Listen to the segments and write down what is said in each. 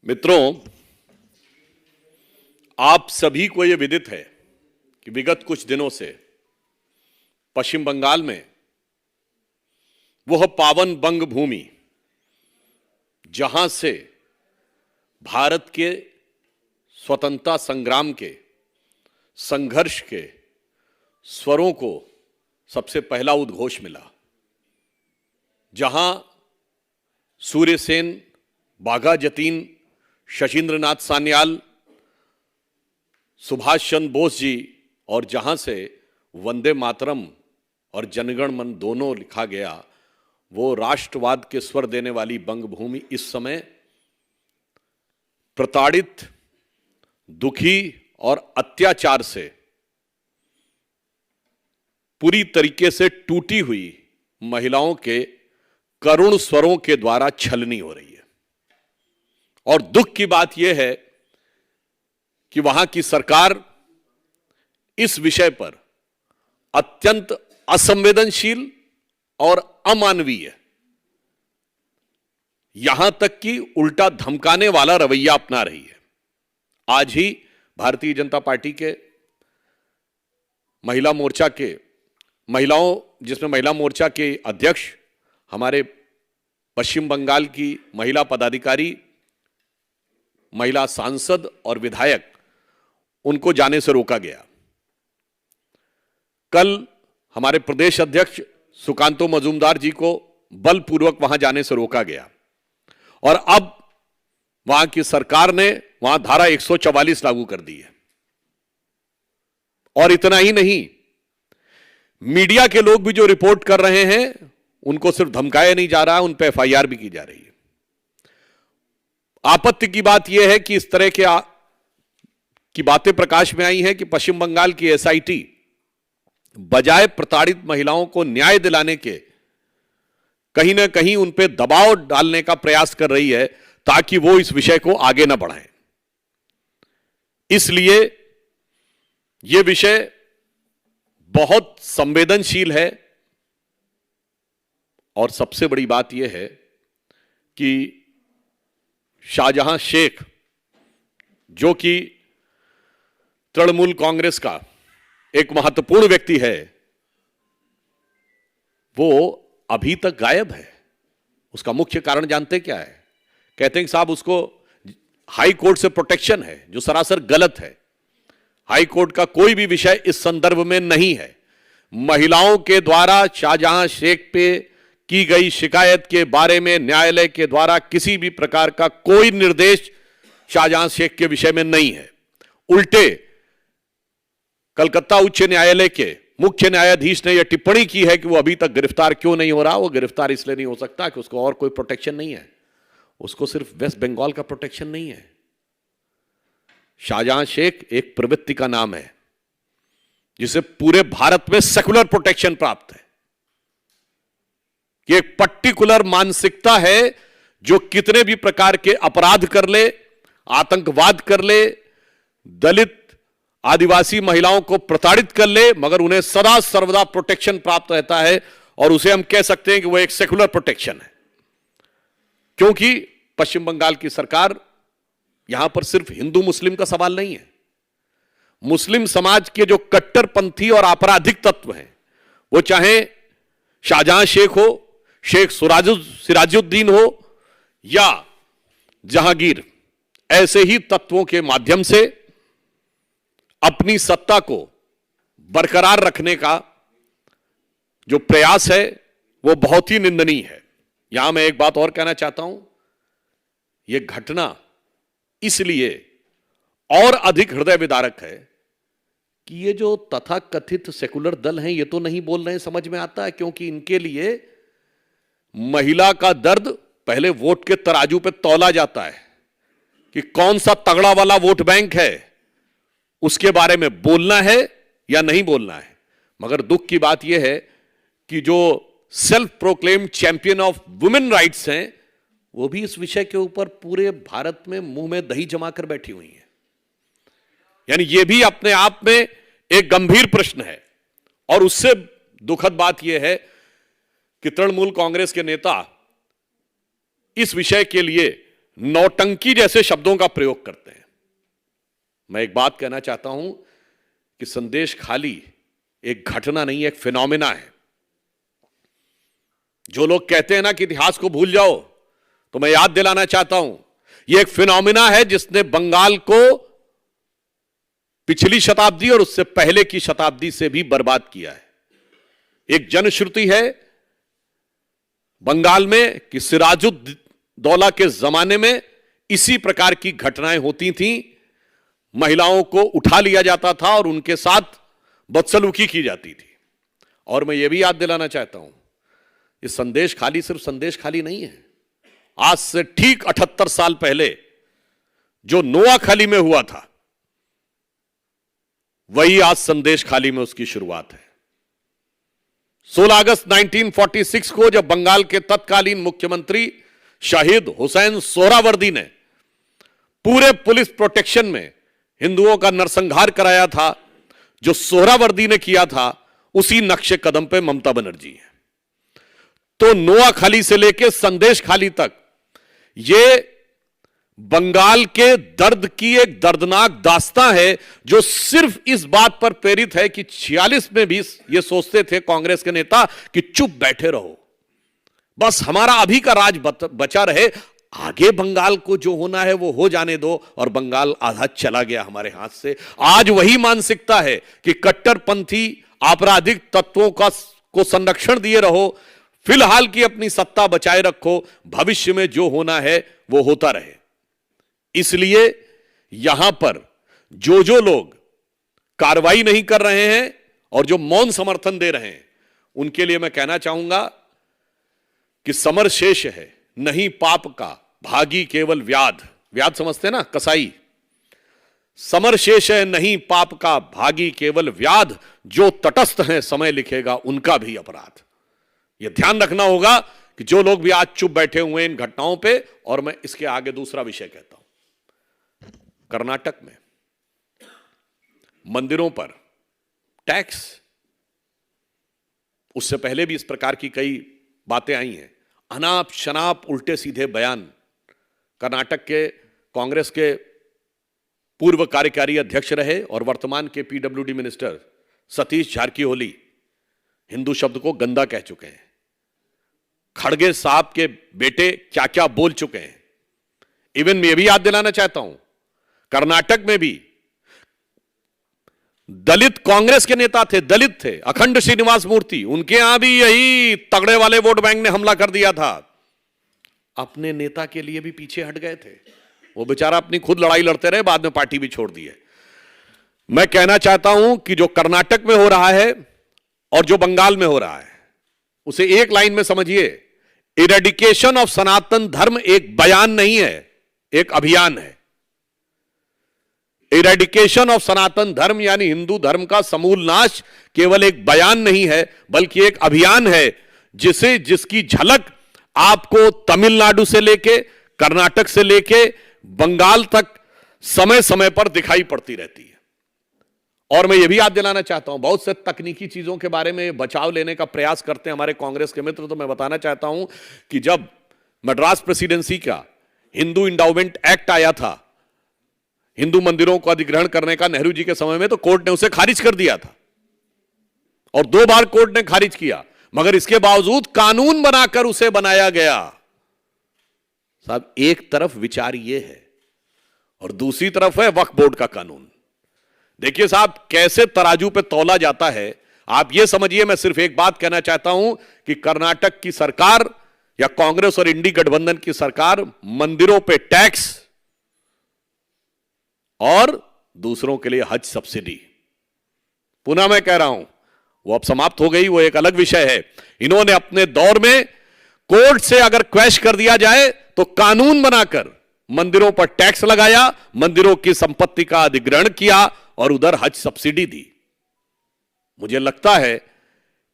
मित्रों, आप सभी को यह विदित है कि विगत कुछ दिनों से पश्चिम बंगाल में वह पावन बंग भूमि जहां से भारत के स्वतंत्रता संग्राम के संघर्ष के स्वरों को सबसे पहला उद्घोष मिला, जहां सूर्यसेन, बाघा जतीन, शशीन्द्रनाथ सान्याल, सुभाष चंद्र बोस जी और जहां से वंदे मातरम और जनगण मन दोनों लिखा गया, वो राष्ट्रवाद के स्वर देने वाली बंगभूमि इस समय प्रताड़ित, दुखी और अत्याचार से पूरी तरीके से टूटी हुई महिलाओं के करुण स्वरों के द्वारा छलनी हो रही है। और दुख की बात यह है कि वहां की सरकार इस विषय पर अत्यंत असंवेदनशील और अमानवीय, यहां तक कि उल्टा धमकाने वाला रवैया अपना रही है। आज ही भारतीय जनता पार्टी के महिला मोर्चा के जिसमें महिला मोर्चा के अध्यक्ष, हमारे पश्चिम बंगाल की महिला पदाधिकारी, महिला सांसद और विधायक, उनको जाने से रोका गया। कल हमारे प्रदेश अध्यक्ष सुकांतो मजूमदार जी को बलपूर्वक वहां जाने से रोका गया और अब वहां की सरकार ने वहां धारा 144 लागू कर दी है। और इतना ही नहीं, मीडिया के लोग भी जो रिपोर्ट कर रहे हैं उनको सिर्फ धमकाया नहीं जा रहा है, उन पर एफआईआर भी की जा रही है। आपत्ति की बात यह है कि इस तरह की बातें प्रकाश में आई हैं कि पश्चिम बंगाल की एसआईटी बजाय प्रताड़ित महिलाओं को न्याय दिलाने के कहीं ना कहीं उन पर दबाव डालने का प्रयास कर रही है ताकि वो इस विषय को आगे ना बढ़ाएं। इसलिए यह विषय बहुत संवेदनशील है और सबसे बड़ी बात यह है कि शाहजहां शेख, जो कि तृणमूल कांग्रेस का एक महत्वपूर्ण व्यक्ति है, वो अभी तक गायब है। उसका मुख्य कारण जानते क्या है? कहते हैं कि साहब उसको हाई कोर्ट से प्रोटेक्शन है, जो सरासर गलत है। हाई कोर्ट का कोई भी विषय इस संदर्भ में नहीं है। महिलाओं के द्वारा शाहजहां शेख पे की गई शिकायत के बारे में न्यायालय के द्वारा किसी भी प्रकार का कोई निर्देश शाहजहां शेख के विषय में नहीं है। उल्टे कलकत्ता उच्च न्यायालय के मुख्य न्यायाधीश ने यह टिप्पणी की है कि वो अभी तक गिरफ्तार क्यों नहीं हो रहा। वो गिरफ्तार इसलिए नहीं हो सकता कि उसको और कोई प्रोटेक्शन नहीं है। उसको सिर्फ वेस्ट बंगाल का प्रोटेक्शन नहीं है। शाहजहां शेख एक प्रवृत्ति का नाम है जिसे पूरे भारत में सेकुलर प्रोटेक्शन प्राप्त है। कि एक पर्टिकुलर मानसिकता है जो कितने भी प्रकार के अपराध कर ले, आतंकवाद कर ले, दलित आदिवासी महिलाओं को प्रताड़ित कर ले, मगर उन्हें सदा सर्वदा प्रोटेक्शन प्राप्त रहता है। और उसे हम कह सकते हैं कि वह एक सेकुलर प्रोटेक्शन है, क्योंकि पश्चिम बंगाल की सरकार, यहां पर सिर्फ हिंदू मुस्लिम का सवाल नहीं है। मुस्लिम समाज के जो कट्टरपंथी और आपराधिक तत्व हैं, वो चाहे शाहजहां शेख हो, शेख सिराजुद्दीन हो या जहांगीर, ऐसे ही तत्वों के माध्यम से अपनी सत्ता को बरकरार रखने का जो प्रयास है वो बहुत ही निंदनीय है। यहां मैं एक बात और कहना चाहता हूं, यह घटना इसलिए और अधिक हृदय विदारक है कि ये जो तथाकथित सेकुलर दल हैं, ये तो नहीं बोल रहे हैं, समझ में आता है, क्योंकि इनके लिए महिला का दर्द पहले वोट के तराजू पे तौला जाता है कि कौन सा तगड़ा वाला वोट बैंक है, उसके बारे में बोलना है या नहीं बोलना है। मगर दुख की बात यह है कि जो self proclaimed champion of women rights हैं, वो भी इस विषय के ऊपर पूरे भारत में मुंह में दही जमाकर बैठी हुई हैं। यानी यह भी अपने आप में एक गंभीर प्रश्न है। और उससे दुखद बात यह है कि तृणमूल कांग्रेस के नेता इस विषय के लिए नौटंकी जैसे शब्दों का प्रयोग करते हैं। मैं एक बात कहना चाहता हूं कि संदेश खाली एक घटना नहीं है, एक फिनोमिना है। जो लोग कहते हैं ना कि इतिहास को भूल जाओ, तो मैं याद दिलाना चाहता हूं, यह एक फिनोमिना है जिसने बंगाल को पिछली शताब्दी और उससे पहले की शताब्दी से भी बर्बाद किया है। एक जनश्रुति है बंगाल में कि सिराजुद्दौला के जमाने में इसी प्रकार की घटनाएं होती थीं, महिलाओं को उठा लिया जाता था और उनके साथ बदसलूकी की जाती थी। और मैं यह भी याद दिलाना चाहता हूं, ये संदेश खाली सिर्फ संदेश खाली नहीं है। आज से ठीक 78 साल पहले जो नोआखाली में हुआ था, वही आज संदेश खाली में उसकी शुरुआत है। 16 अगस्त 1946 को जब बंगाल के तत्कालीन मुख्यमंत्री शहीद हुसैन सोहरावर्दी ने पूरे पुलिस प्रोटेक्शन में हिंदुओं का नरसंहार कराया था, जो सोहरावर्दी ने किया था, उसी नक्शे कदम पे ममता बनर्जी है। तो नोआखाली से लेकर संदेश खाली तक ये बंगाल के दर्द की एक दर्दनाक दास्तां है, जो सिर्फ इस बात पर प्रेरित है कि 46 में भी ये सोचते थे कांग्रेस के नेता कि चुप बैठे रहो, बस हमारा अभी का राज बचा रहे, आगे बंगाल को जो होना है वो हो जाने दो, और बंगाल आधा चला गया हमारे हाथ से। आज वही मानसिकता है कि कट्टरपंथी आपराधिक तत्वों को संरक्षण दिए रहो, फिलहाल की अपनी सत्ता बचाए रखो, भविष्य में जो होना है वो होता रहे। इसलिए यहां पर जो लोग कार्रवाई नहीं कर रहे हैं और जो मौन समर्थन दे रहे हैं, उनके लिए मैं कहना चाहूंगा कि समर शेष है नहीं पाप का, भागी केवल व्याध। व्याध समझते ना, कसाई। समर शेष है नहीं पाप का, भागी केवल व्याध, जो तटस्थ हैं समय लिखेगा उनका भी अपराध। यह ध्यान रखना होगा कि जो लोग भी आज चुप बैठे हुए इन घटनाओं पे। और मैं इसके आगे दूसरा विषय कहता हूं, कर्नाटक में मंदिरों पर टैक्स, उससे पहले भी इस प्रकार की कई बातें आई हैं, अनाप शनाप उल्टे सीधे बयान। कर्नाटक के कांग्रेस के पूर्व कार्यकारी अध्यक्ष रहे और वर्तमान के पीडब्ल्यूडी मिनिस्टर सतीश जारकीहोली हिंदू शब्द को गंदा कह चुके हैं। खड़गे साहब के बेटे क्या क्या बोल चुके हैं। इवन मैं भी याद दिलाना चाहता हूं, कर्नाटक में भी दलित कांग्रेस के नेता थे, दलित थे, अखंड श्रीनिवास मूर्ति, उनके यहां भी यही तगड़े वाले वोट बैंक ने हमला कर दिया था। अपने नेता के लिए भी पीछे हट गए थे, वो बेचारा अपनी खुद लड़ाई लड़ते रहे, बाद में पार्टी भी छोड़ दी है। मैं कहना चाहता हूं कि जो कर्नाटक में हो रहा है और जो बंगाल में हो रहा है, उसे एक लाइन में समझिए, इरेडिकेशन ऑफ सनातन धर्म एक बयान नहीं है, एक अभियान है। इरेडिकेशन ऑफ सनातन धर्म यानी हिंदू धर्म का समूल नाश केवल एक बयान नहीं है, बल्कि एक अभियान है, जिसकी झलक आपको तमिलनाडु से लेके, कर्नाटक से लेके बंगाल तक समय समय पर दिखाई पड़ती रहती है। और मैं यह भी याद दिलाना चाहता हूं, बहुत से तकनीकी चीजों के बारे में बचाव लेने का प्रयास करते हैं हमारे कांग्रेस के मित्र। तो मैं बताना चाहता हूं कि जब मद्रास प्रेसिडेंसी का हिंदू इंडाउमेंट एक्ट आया था, हिंदू मंदिरों को अधिग्रहण करने का नेहरू जी के समय में, तो कोर्ट ने उसे खारिज कर दिया था और 2 बार कोर्ट ने खारिज किया, मगर इसके बावजूद कानून बनाकर उसे बनाया गया। साहब, एक तरफ विचार यह है और दूसरी तरफ है वक्फ बोर्ड का कानून। देखिए साहब, कैसे तराजू पे तौला जाता है, आप यह समझिए। मैं सिर्फ एक बात कहना चाहता हूं कि कर्नाटक की सरकार या कांग्रेस और इंडी गठबंधन की सरकार मंदिरों पे टैक्स और दूसरों के लिए हज सब्सिडी, पुनः मैं कह रहा हूं, वो अब समाप्त हो गई, वो एक अलग विषय है। इन्होंने अपने दौर में कोर्ट से अगर क्वैश कर दिया जाए तो कानून बनाकर मंदिरों पर टैक्स लगाया, मंदिरों की संपत्ति का अधिग्रहण किया और उधर हज सब्सिडी दी। मुझे लगता है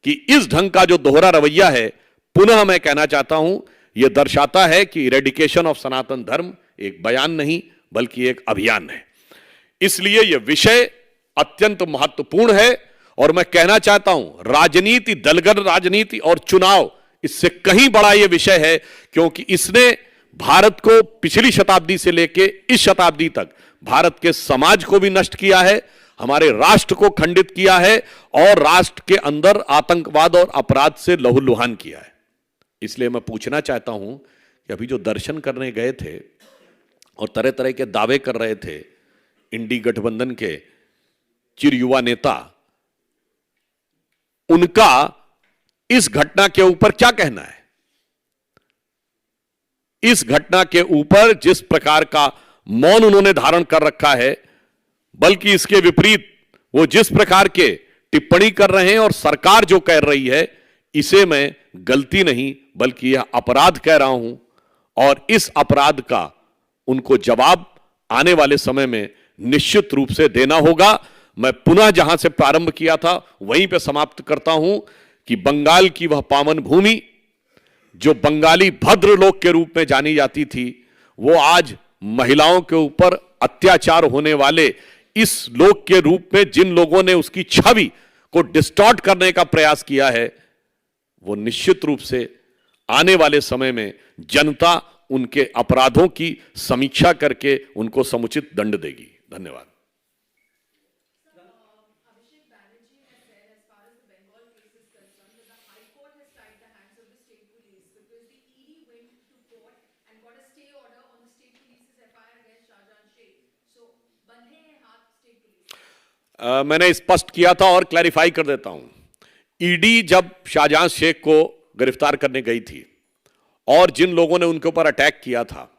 कि इस ढंग का जो दोहरा रवैया है, पुनः मैं कहना चाहता हूं, यह दर्शाता है कि इरेडिकेशन ऑफ सनातन धर्म एक बयान नहीं बल्कि एक अभियान है। इसलिए यह विषय अत्यंत महत्वपूर्ण है और मैं कहना चाहता हूं, राजनीति, दलगत राजनीति और चुनाव, इससे कहीं बड़ा यह विषय है, क्योंकि इसने भारत को पिछली शताब्दी से लेके इस शताब्दी तक भारत के समाज को भी नष्ट किया है, हमारे राष्ट्र को खंडित किया है और राष्ट्र के अंदर आतंकवाद और अपराध से लहूलुहान किया है। इसलिए मैं पूछना चाहता हूं कि अभी जो दर्शन करने गए थे और तरह तरह के दावे कर रहे थे इंडी गठबंधन के चिर युवा नेता, उनका इस घटना के ऊपर क्या कहना है? इस घटना के ऊपर जिस प्रकार का मौन उन्होंने धारण कर रखा है, बल्कि इसके विपरीत वो जिस प्रकार के टिप्पणी कर रहे हैं और सरकार जो कह रही है, इसे मैं गलती नहीं बल्कि यह अपराध कह रहा हूं और इस अपराध का उनको जवाब आने वाले समय में निश्चित रूप से देना होगा। मैं पुनः जहां से प्रारंभ किया था वहीं पे समाप्त करता हूं कि बंगाल की वह पावन भूमि जो बंगाली भद्र लोक के रूप में जानी जाती थी, वो आज महिलाओं के ऊपर अत्याचार होने वाले इस लोक के रूप में जिन लोगों ने उसकी छवि को डिस्टॉर्ट करने का प्रयास किया है, वो निश्चित रूप से आने वाले समय में जनता उनके अपराधों की समीक्षा करके उनको समुचित दंड देगी। धन्यवाद। मैंने स्पष्ट किया था और क्लैरिफाई कर देता हूं। ईडी जब शाहजहां शेख को गिरफ्तार करने गई थी और जिन लोगों ने उनके ऊपर अटैक किया था,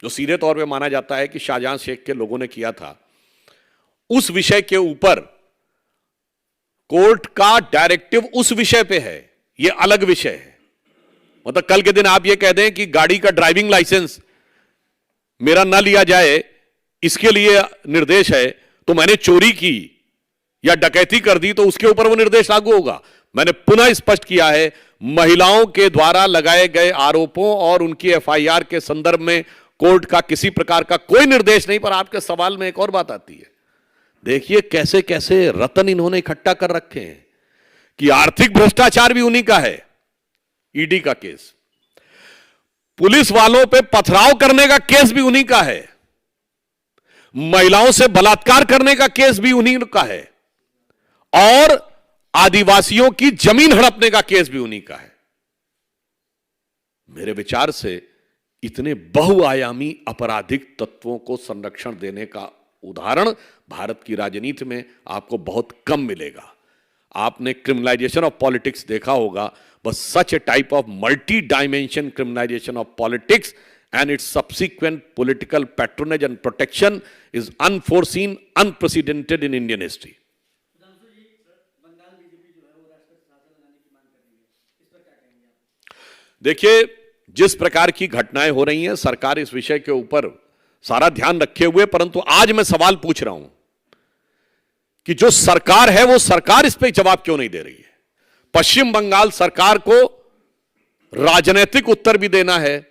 जो सीधे तौर पे माना जाता है कि शाहजहां शेख के लोगों ने किया था, उस विषय के ऊपर कोर्ट का डायरेक्टिव उस विषय पे है, यह अलग विषय है। मतलब कल के दिन आप यह कह दें कि गाड़ी का ड्राइविंग लाइसेंस मेरा ना लिया जाए, इसके लिए निर्देश है, तो मैंने चोरी की या डकैती कर दी तो उसके ऊपर वो निर्देश लागू होगा। मैंने पुनः स्पष्ट किया है, महिलाओं के द्वारा लगाए गए आरोपों और उनकी एफआईआर के संदर्भ में कोर्ट का किसी प्रकार का कोई निर्देश नहीं। पर आपके सवाल में एक और बात आती है, देखिए कैसे कैसे रतन इन्होंने इकट्ठा कर रखे हैं कि आर्थिक भ्रष्टाचार भी उन्हीं का है। ईडी का केस, पुलिस वालों पे पथराव करने का केस भी उन्हीं का है, महिलाओं से बलात्कार करने का केस भी उन्हीं का है और आदिवासियों की जमीन हड़पने का केस भी उन्हीं का है। मेरे विचार से इतने बहुआयामी आपराधिक तत्वों को संरक्षण देने का उदाहरण भारत की राजनीति में आपको बहुत कम मिलेगा। आपने क्रिमिनलाइजेशन ऑफ पॉलिटिक्स देखा होगा, बस such a type of multi dimension criminalisation of politics and its subsequent political patronage and protection is unforeseen, unprecedented in Indian history. देखिए, जिस प्रकार की घटनाएं हो रही हैं, सरकार इस विषय के ऊपर सारा ध्यान रखे हुए, परंतु आज मैं सवाल पूछ रहा हूं कि जो सरकार है वो सरकार इस पे जवाब क्यों नहीं दे रही है? पश्चिम बंगाल सरकार को राजनीतिक उत्तर भी देना है,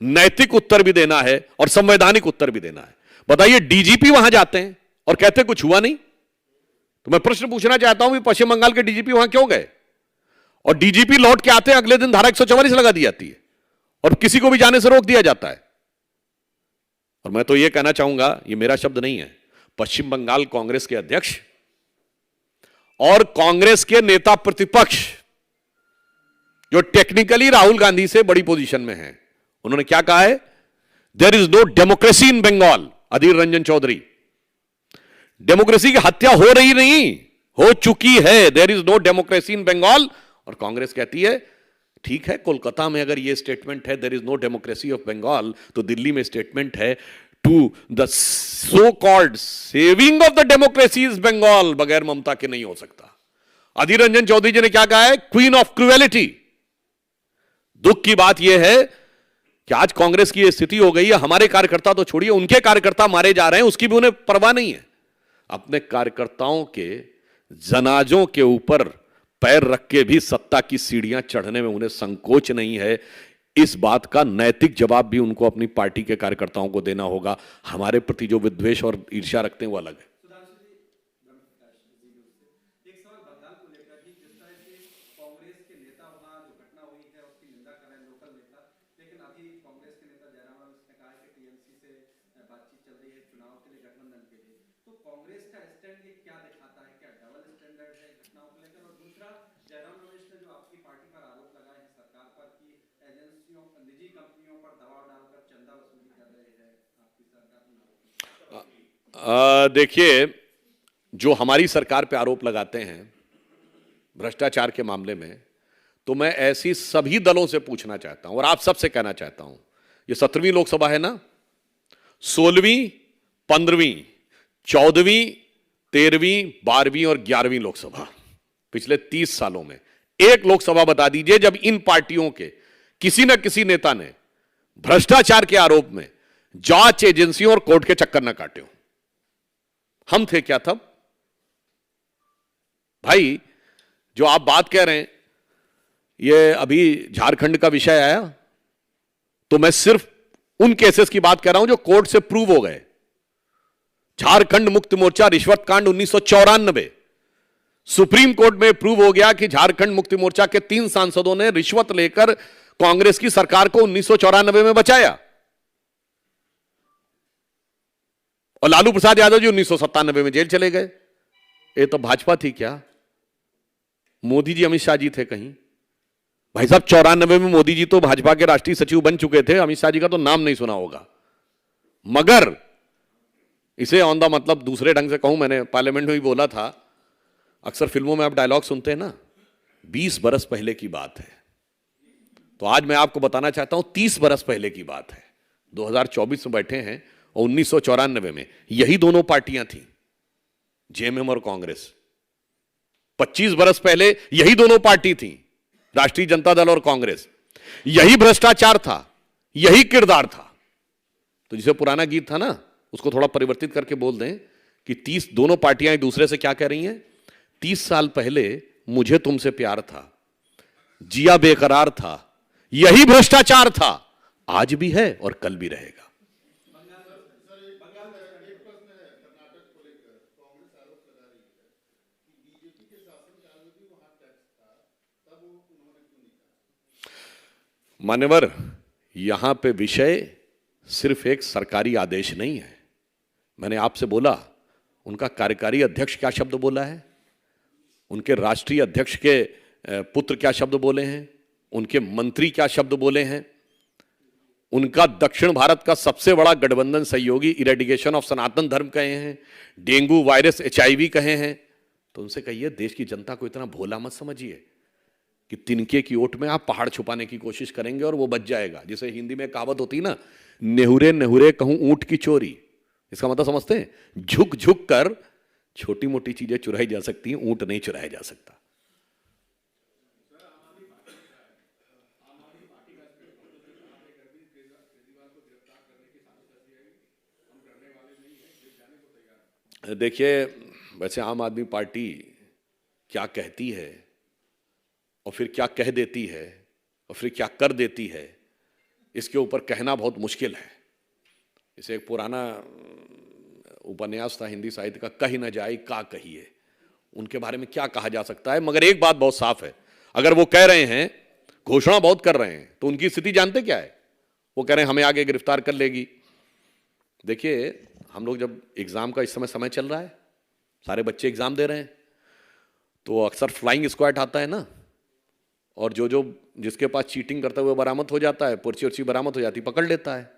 नैतिक उत्तर भी देना है और संवैधानिक उत्तर भी देना है। बताइए, डीजीपी वहां जाते हैं और कहते कुछ हुआ नहीं, तो मैं प्रश्न पूछना चाहता हूं कि पश्चिम बंगाल के डीजीपी वहां क्यों गए? और डीजीपी लौट के आते हैं, अगले दिन धारा 144 लगा दी जाती है और किसी को भी जाने से रोक दिया जाता है। और मैं तो यह कहना चाहूंगा, यह मेरा शब्द नहीं है, पश्चिम बंगाल कांग्रेस के अध्यक्ष और कांग्रेस के नेता प्रतिपक्ष जो टेक्निकली राहुल गांधी से बड़ी पोजीशन में हैं, उन्होंने क्या कहा है? There is no democracy in Bengal. Adhir Ranjan Chowdhury, democracy की हत्या हो रही नहीं, हो चुकी है। There is no democracy in Bengal. और कांग्रेस कहती है ठीक है, कोलकाता में अगर यह स्टेटमेंट है there is no democracy of Bengal, तो दिल्ली में स्टेटमेंट है to the so called saving of the democracy is Bengal, बगैर ममता के नहीं हो सकता। अधीर रंजन चौधरी जी ने क्या कहा है? Queen of cruelty. दुख की बात यह है कि आज कांग्रेस की यह स्थिति हो गई है, हमारे कार्यकर्ता तो छोड़िए, उनके कार्यकर्ता मारे जा रहे हैं, उसकी भी उन्हें परवाह नहीं है। अपने कार्यकर्ताओं के जनाजों के ऊपर पैर रख के भी सत्ता की सीढ़ियां चढ़ने में उन्हें संकोच नहीं है। इस बात का नैतिक जवाब भी उनको अपनी पार्टी के कार्यकर्ताओं को देना होगा। हमारे प्रति जो विद्वेष और ईर्ष्या रखते हैं वो अलग है। कांग्रेस के नेता वहां जो घटना हुई है उसकी निंदा कर रहे हैं, लोकल नेता, लेकिन अभी कांग्रेस के नेता कांग्रेस का स्टैंड ये क्या दिखाता है? क्या डबल स्टैंडर्ड है घटनाओं को लेकर? और दूसरा, जयराम रमेश ने जो आपकी पार्टी पर आरोप लगाए हैं सरकार पर कि एजेंसियों, निजी कंपनियों पर दबाव डालकर चंदा वसूली कर रहे हैं आपकी सरकार में आरोप। देखिए, जो हमारी सरकार पे आरोप लगाते हैं भ्रष्टाचार के मामले में, तो मैं ऐसी सभी दलों से पूछना चाहता हूं और आप सबसे कहना चाहता हूं, ये 17वीं लोकसभा है ना, 16वीं, 15वीं, 14वीं, 13वीं, 12वीं और 11वीं लोकसभा, पिछले 30 सालों में एक लोकसभा बता दीजिए जब इन पार्टियों के किसी न किसी नेता ने भ्रष्टाचार के आरोप में जांच एजेंसियों और कोर्ट के चक्कर न काटे हो। हम थे क्या तब? भाई, जो आप बात कह रहे हैं, ये अभी झारखंड का विषय आया, तो मैं सिर्फ उन केसेस की बात कर रहा हूं जो कोर्ट से प्रूव हो गए। झारखंड मुक्ति मोर्चा रिश्वत कांड 1994, सुप्रीम कोर्ट में प्रूव हो गया कि झारखंड मुक्ति मोर्चा के 3 सांसदों ने रिश्वत लेकर कांग्रेस की सरकार को 1994 में बचाया, और लालू प्रसाद यादव जी 1997 में जेल चले गए। ये तो भाजपा थी क्या? मोदी जी, अमित शाह जी थे कहीं? भाई साहब, 94 में मोदी जी तो भाजपा के राष्ट्रीय सचिव बन चुके थे, अमित शाह जी का तो नाम नहीं सुना होगा। मगर इसे ऑन द मतलब दूसरे ढंग से कहूं, मैंने पार्लियामेंट में भी बोला था, अक्सर फिल्मों में आप डायलॉग सुनते हैं ना, 20 बरस पहले की बात है, तो आज मैं आपको बताना चाहता हूं 30 बरस पहले की बात है। 2024 में बैठे हैं और 1994 में यही दोनों पार्टियां थी, जेएमएम और कांग्रेस। 25 बरस पहले यही दोनों पार्टी थी, राष्ट्रीय जनता दल और कांग्रेस। यही भ्रष्टाचार था, यही किरदार था। तो जिसे पुराना गीत था ना, उसको थोड़ा परिवर्तित करके बोल दें कि 30 दोनों पार्टियां एक दूसरे से क्या कह रही हैं? 30 साल पहले मुझे तुमसे प्यार था, जिया बेकरार था, यही भ्रष्टाचार था, आज भी है और कल भी रहेगा। मान्यवर, यहां पे विषय सिर्फ एक सरकारी आदेश नहीं है। मैंने आपसे बोला, उनका कार्यकारी अध्यक्ष क्या शब्द बोला है, उनके राष्ट्रीय अध्यक्ष के पुत्र क्या शब्द बोले हैं, उनके मंत्री क्या शब्द बोले हैं, उनका दक्षिण भारत का सबसे बड़ा गठबंधन सहयोगी इरेडिकेशन ऑफ सनातन धर्म कहे हैं, डेंगू वायरस HIV कहे हैं। तो उनसे कहिए, देश की जनता को इतना भोला मत समझिए कि तिनके की ओट में आप पहाड़ छुपाने की कोशिश करेंगे और वो बच जाएगा। जिसे हिंदी में कहावत होती ना, नेहुरे नेहुरे कहूं ऊंट की चोरी। इसका मतलब समझते हैं? झुक झुक कर छोटी मोटी चीजें चुराई जा सकती हैं, ऊंट नहीं चुराया जा सकता। देखिए, वैसे आम आदमी पार्टी क्या कहती है और फिर क्या कह देती है और फिर क्या कर देती है, इसके ऊपर कहना बहुत मुश्किल है। इसे एक पुराना उपन्यास था हिंदी साहित्य का, कही न जाए का कहिए। उनके बारे में क्या कहा जा सकता है? मगर एक बात बहुत साफ है, अगर वो कह रहे हैं, घोषणा बहुत कर रहे हैं, तो उनकी स्थिति जानते क्या है? वो कह रहे हैं हमें आगे गिरफ्तार कर लेगी। देखिए, हम लोग जब एग्जाम का इस समय चल रहा है, सारे बच्चे एग्जाम दे रहे हैं, तो अक्सर फ्लाइंग स्क्वाड आता है ना, और जो जिसके पास चीटिंग करता हुआ बरामद हो जाता है, पर्ची वर्ची बरामद हो जाती, पकड़ लेता है।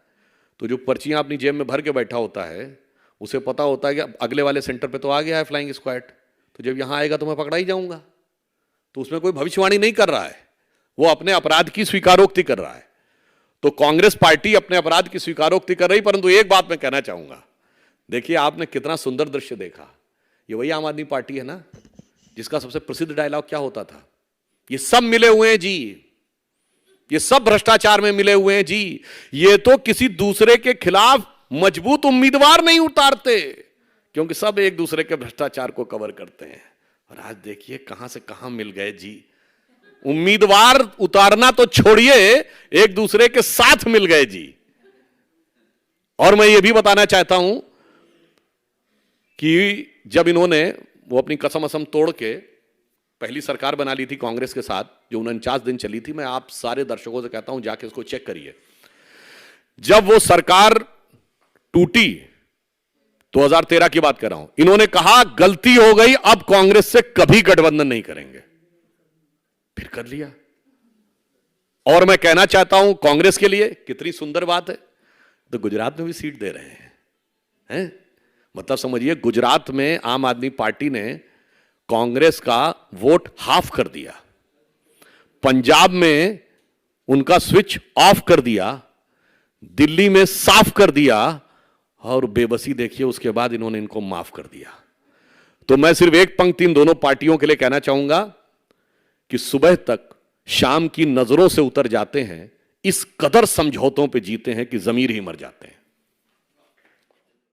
तो जो पर्चियां अपनी जेब में भर के बैठा होता है, उसे पता होता है कि अगले वाले सेंटर पे तो आ गया है फ्लाइंग स्क्वाड, तो जब यहां आएगा तो मैं पकड़ा ही जाऊंगा। तो उसमें कोई भविष्यवाणी नहीं कर रहा है, वो अपने अपराध की स्वीकारोक्ति कर रहा है। तो कांग्रेस पार्टी अपने अपराध की स्वीकारोक्ति कर रही। परंतु एक बात मैं कहना चाहूंगा, देखिए आपने कितना सुंदर दृश्य देखा। ये वही आम आदमी पार्टी है ना जिसका सबसे प्रसिद्ध डायलॉग क्या होता था? ये सब मिले हुए हैं जी, ये सब भ्रष्टाचार में मिले हुए हैं जी, ये तो किसी दूसरे के खिलाफ मजबूत उम्मीदवार नहीं उतारते, क्योंकि सब एक दूसरे के भ्रष्टाचार को कवर करते हैं। और आज देखिए कहां से कहां मिल गए जी। उम्मीदवार उतारना तो छोड़िए, एक दूसरे के साथ मिल गए जी। और मैं ये भी बताना चाहता हूं कि जब इन्होंने वो अपनी कसम असम तोड़ के पहली सरकार बना ली थी कांग्रेस के साथ, जो 49 दिन चली थी, मैं आप सारे दर्शकों से कहता हूं जाके इसको चेक करिए। जब वो सरकार टूटी 2013 की बात कर रहा हूं, इन्होंने कहा गलती हो गई, अब कांग्रेस से कभी गठबंधन नहीं करेंगे, फिर कर लिया। और मैं कहना चाहता हूं कांग्रेस के लिए कितनी सुंदर बात है, तो गुजरात में भी सीट दे रहे हैं। मतलब समझिए, गुजरात में आम आदमी पार्टी ने कांग्रेस का वोट हाफ कर दिया, पंजाब में उनका स्विच ऑफ कर दिया, दिल्ली में साफ कर दिया, और बेबसी देखिए उसके बाद इन्होंने इनको माफ कर दिया। तो मैं सिर्फ एक पंक्ति इन दोनों पार्टियों के लिए कहना चाहूंगा कि सुबह तक शाम की नजरों से उतर जाते हैं, इस कदर समझौतों पे जीते हैं कि जमीर ही मर जाते हैं।